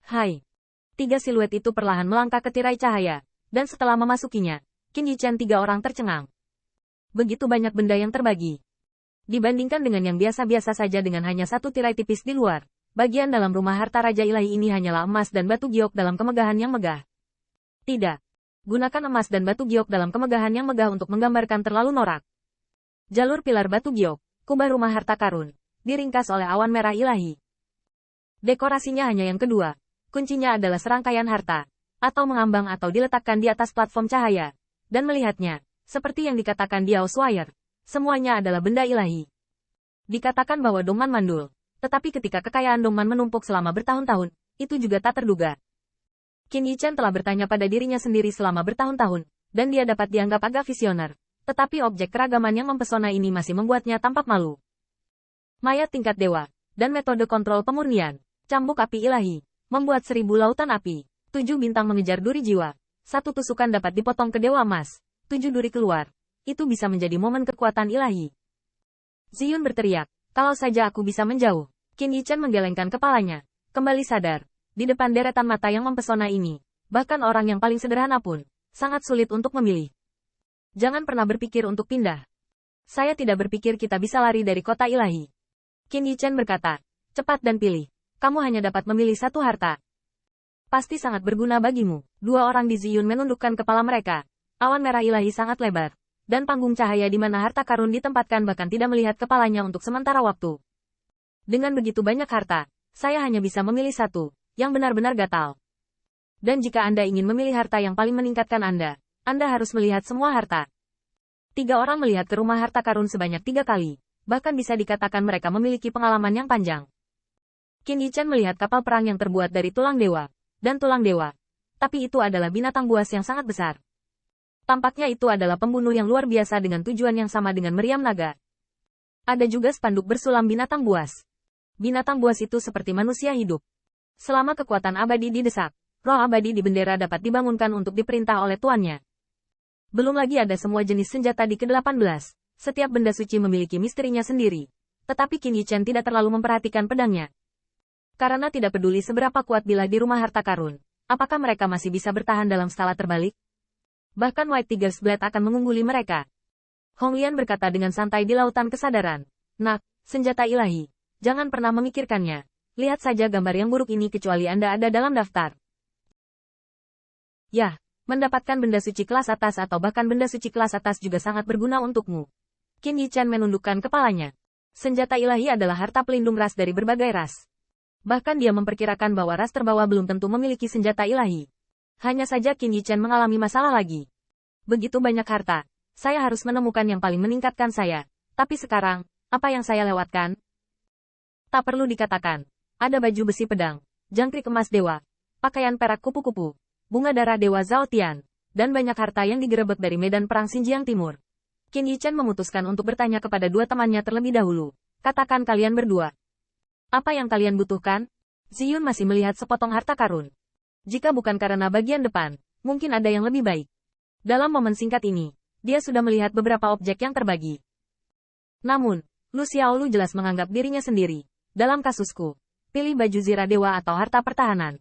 Hai. Tiga siluet itu perlahan melangkah ke tirai cahaya, dan setelah memasukinya, Qin Yichen tiga orang tercengang. Begitu banyak benda yang terbagi. Dibandingkan dengan yang biasa-biasa saja dengan hanya satu tirai tipis di luar, bagian dalam rumah harta Raja Ilahi ini hanyalah emas dan batu giok dalam kemegahan yang megah. Tidak. Gunakan emas dan batu giok dalam kemegahan yang megah untuk menggambarkan terlalu norak. Jalur pilar batu giok, kubah rumah harta karun, diringkas oleh awan merah ilahi. Dekorasinya hanya yang kedua. Kuncinya adalah serangkaian harta, atau mengambang atau diletakkan di atas platform cahaya. Dan melihatnya, seperti yang dikatakan Diao Swire, semuanya adalah benda ilahi. Dikatakan bahwa Dongman mandul, tetapi ketika kekayaan Dongman menumpuk selama bertahun-tahun, itu juga tak terduga. Qin Yichen telah bertanya pada dirinya sendiri selama bertahun-tahun, dan dia dapat dianggap agak visioner. Tetapi objek keragaman yang mempesona ini masih membuatnya tampak malu. Mayat tingkat dewa, dan metode kontrol pemurnian, cambuk api ilahi, membuat 1000 lautan api, 7 bintang mengejar duri jiwa, 1 tusukan dapat dipotong ke dewa emas, 7 duri keluar, itu bisa menjadi momen kekuatan ilahi. Ziyun berteriak, kalau saja aku bisa menjauh. Qin Yichen menggelengkan kepalanya, kembali sadar, di depan deretan mata yang mempesona ini, bahkan orang yang paling sederhana pun, sangat sulit untuk memilih. Jangan pernah berpikir untuk pindah. Saya tidak berpikir kita bisa lari dari kota ilahi. Qin Yichen berkata, cepat dan pilih. Kamu hanya dapat memilih satu harta. Pasti sangat berguna bagimu. Dua orang di Ziyun menundukkan kepala mereka. Awan merah ilahi sangat lebar. Dan panggung cahaya di mana harta karun ditempatkan bahkan tidak melihat kepalanya untuk sementara waktu. Dengan begitu banyak harta, saya hanya bisa memilih satu, yang benar-benar gatal. Dan jika Anda ingin memilih harta yang paling meningkatkan Anda harus melihat semua harta. 3 orang melihat ke rumah harta karun sebanyak 3 kali, bahkan bisa dikatakan mereka memiliki pengalaman yang panjang. Qin Yichen melihat kapal perang yang terbuat dari tulang dewa, dan tulang dewa. Tapi itu adalah binatang buas yang sangat besar. Tampaknya itu adalah pembunuh yang luar biasa dengan tujuan yang sama dengan meriam naga. Ada juga spanduk bersulam binatang buas. Binatang buas itu seperti manusia hidup. Selama kekuatan abadi didesak, roh abadi di bendera dapat dibangunkan untuk diperintah oleh tuannya. Belum lagi ada semua jenis senjata di ke-18. Setiap benda suci memiliki misterinya sendiri. Tetapi Qin Yichen tidak terlalu memperhatikan pedangnya. Karena tidak peduli seberapa kuat bila di rumah harta karun, apakah mereka masih bisa bertahan dalam skala terbalik? Bahkan White Tiger's Blade akan mengungguli mereka. Hong Lian berkata dengan santai di lautan kesadaran. Nak, senjata ilahi. Jangan pernah memikirkannya. Lihat saja gambar yang buruk ini kecuali Anda ada dalam daftar. Yah. Mendapatkan benda suci kelas atas atau bahkan benda suci kelas atas juga sangat berguna untukmu. Qin Yichen menundukkan kepalanya. Senjata ilahi adalah harta pelindung ras dari berbagai ras. Bahkan dia memperkirakan bahwa ras terbawah belum tentu memiliki senjata ilahi. Hanya saja Qin Yichen mengalami masalah lagi. Begitu banyak harta. Saya harus menemukan yang paling meningkatkan saya. Tapi sekarang, apa yang saya lewatkan? Tak perlu dikatakan. Ada baju besi pedang, jangkrik emas dewa, pakaian perak kupu-kupu, bunga darah dewa Zhao Tian, dan banyak harta yang digerebek dari medan perang Xinjiang Timur. Qin Yichen memutuskan untuk bertanya kepada 2 temannya terlebih dahulu. Katakan kalian berdua. Apa yang kalian butuhkan? Ziyun masih melihat sepotong harta karun. Jika bukan karena bagian depan, mungkin ada yang lebih baik. Dalam momen singkat ini, dia sudah melihat beberapa objek yang terbagi. Namun, Lu Xiaolu jelas menganggap dirinya sendiri. Dalam kasusku, pilih baju zirah dewa atau harta pertahanan.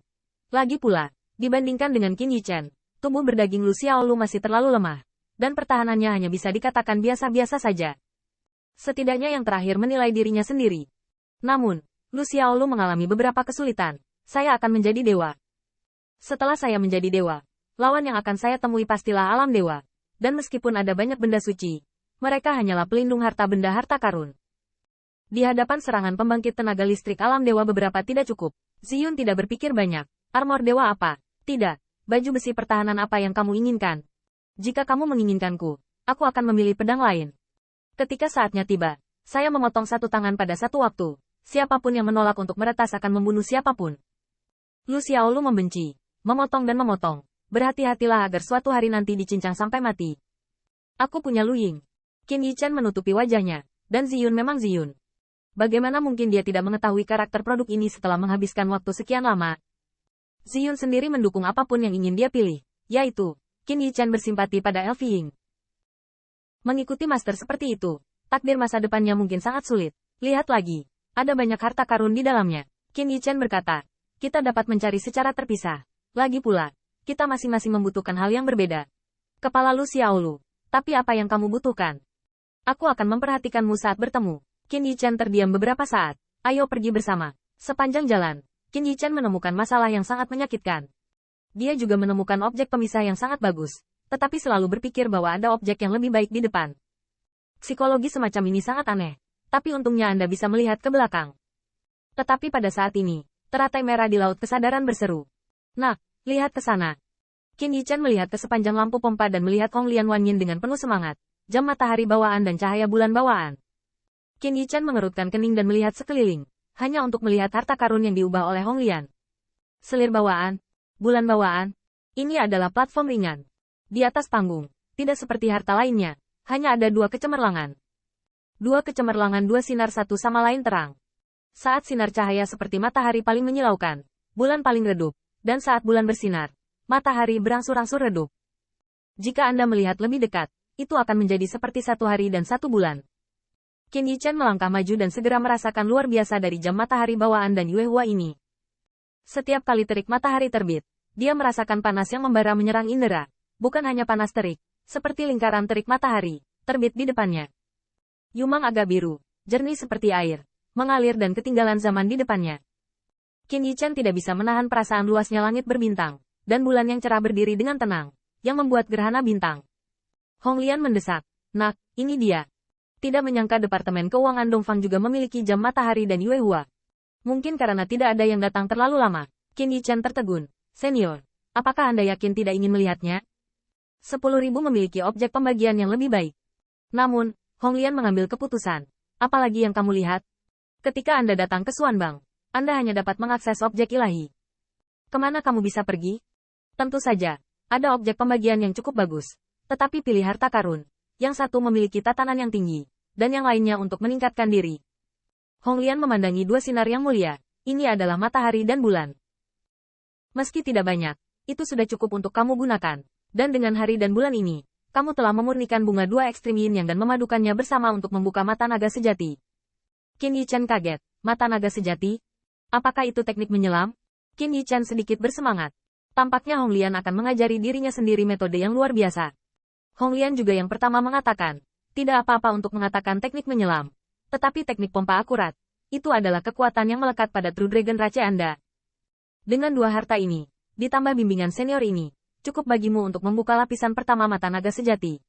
Lagi pula, dibandingkan dengan Qin Yichen, tubuh berdaging Lu Xiaolu masih terlalu lemah, dan pertahanannya hanya bisa dikatakan biasa-biasa saja. Setidaknya yang terakhir menilai dirinya sendiri. Namun, Lu Xiaolu mengalami beberapa kesulitan. Saya akan menjadi dewa. Setelah saya menjadi dewa, lawan yang akan saya temui pastilah alam dewa. Dan meskipun ada banyak benda suci, mereka hanyalah pelindung harta benda harta karun. Di hadapan serangan pembangkit tenaga listrik alam dewa beberapa tidak cukup. Ziyun tidak berpikir banyak. Armor dewa apa? Tidak. Baju besi pertahanan apa yang kamu inginkan? Jika kamu menginginkanku, aku akan memilih pedang lain. Ketika saatnya tiba, saya memotong satu tangan pada satu waktu. Siapapun yang menolak untuk meretas akan membunuh siapapun. Lu Xiaolu membenci, memotong dan memotong. Berhati-hatilah agar suatu hari nanti dicincang sampai mati. Aku punya Lu Ying. Qin Yichen menutupi wajahnya, dan Ziyun memang Ziyun. Bagaimana mungkin dia tidak mengetahui karakter produk ini setelah menghabiskan waktu sekian lama? Ziyun sendiri mendukung apapun yang ingin dia pilih, yaitu, Qin Yichen bersimpati pada Elfi Ying. Mengikuti master seperti itu, takdir masa depannya mungkin sangat sulit. Lihat lagi, ada banyak harta karun di dalamnya. Qin Yichen berkata, kita dapat mencari secara terpisah. Lagi pula, kita masing-masing membutuhkan hal yang berbeda. Kepala Lu Xiaolu, tapi apa yang kamu butuhkan? Aku akan memperhatikanmu saat bertemu. Qin Yichen terdiam beberapa saat. Ayo pergi bersama. Sepanjang jalan, Qin Yichen menemukan masalah yang sangat menyakitkan. Dia juga menemukan objek pemisah yang sangat bagus, tetapi selalu berpikir bahwa ada objek yang lebih baik di depan. Psikologi semacam ini sangat aneh, tapi untungnya Anda bisa melihat ke belakang. Tetapi pada saat ini, teratai merah di laut kesadaran berseru. Nak, lihat ke sana. Qin Yichen melihat ke sepanjang lampu pompa dan melihat Hong Lian Wanyin dengan penuh semangat, jam matahari bawaan dan cahaya bulan bawaan. Qin Yichen mengerutkan kening dan melihat sekeliling, hanya untuk melihat harta karun yang diubah oleh Hong Lian. Selir bawaan, bulan bawaan, ini adalah platform ringan. Di atas panggung, tidak seperti harta lainnya, hanya ada dua kecemerlangan. Dua kecemerlangan, dua sinar satu sama lain terang. Saat sinar cahaya seperti matahari paling menyilaukan, bulan paling redup, dan saat bulan bersinar, matahari berangsur-angsur redup. Jika Anda melihat lebih dekat, itu akan menjadi seperti satu hari dan satu bulan. Qin Yichen melangkah maju dan segera merasakan luar biasa dari jam matahari bawaan dan Yue Hua ini. Setiap kali terik matahari terbit, dia merasakan panas yang membara menyerang indera. Bukan hanya panas terik, seperti lingkaran terik matahari, terbit di depannya. Yumang agak biru, jernih seperti air, mengalir dan ketinggalan zaman di depannya. Qin Yichen tidak bisa menahan perasaan luasnya langit berbintang, dan bulan yang cerah berdiri dengan tenang, yang membuat gerhana bintang. Hong Lian mendesak, "Nak, ini dia." Tidak menyangka Departemen Keuangan Dongfang juga memiliki jam matahari dan Yue Hua. Mungkin karena tidak ada yang datang terlalu lama, Qin Yichen tertegun. "Senior, apakah Anda yakin tidak ingin melihatnya? 10.000 memiliki objek pembagian yang lebih baik." Namun, Hong Lian mengambil keputusan. "Apalagi yang kamu lihat? Ketika Anda datang ke Xuanbang, Anda hanya dapat mengakses objek ilahi. Kemana kamu bisa pergi? Tentu saja, ada objek pembagian yang cukup bagus. Tetapi pilih harta karun. Yang satu memiliki tatanan yang tinggi, dan yang lainnya untuk meningkatkan diri." Hong Lian memandangi dua sinar yang mulia. Ini adalah matahari dan bulan. Meski tidak banyak, itu sudah cukup untuk kamu gunakan. Dan dengan hari dan bulan ini, kamu telah memurnikan bunga dua ekstrim yin yang dan memadukannya bersama untuk membuka mata naga sejati. Qin Yichen kaget. Mata naga sejati? Apakah itu teknik menyelam? Qin Yichen sedikit bersemangat. Tampaknya Hong Lian akan mengajari dirinya sendiri metode yang luar biasa. Hong Lian juga yang pertama mengatakan, tidak apa-apa untuk mengatakan teknik menyelam. Tetapi teknik pompa akurat, itu adalah kekuatan yang melekat pada True Dragon Rache Anda. Dengan dua harta ini, ditambah bimbingan senior ini, cukup bagimu untuk membuka lapisan pertama mata naga sejati.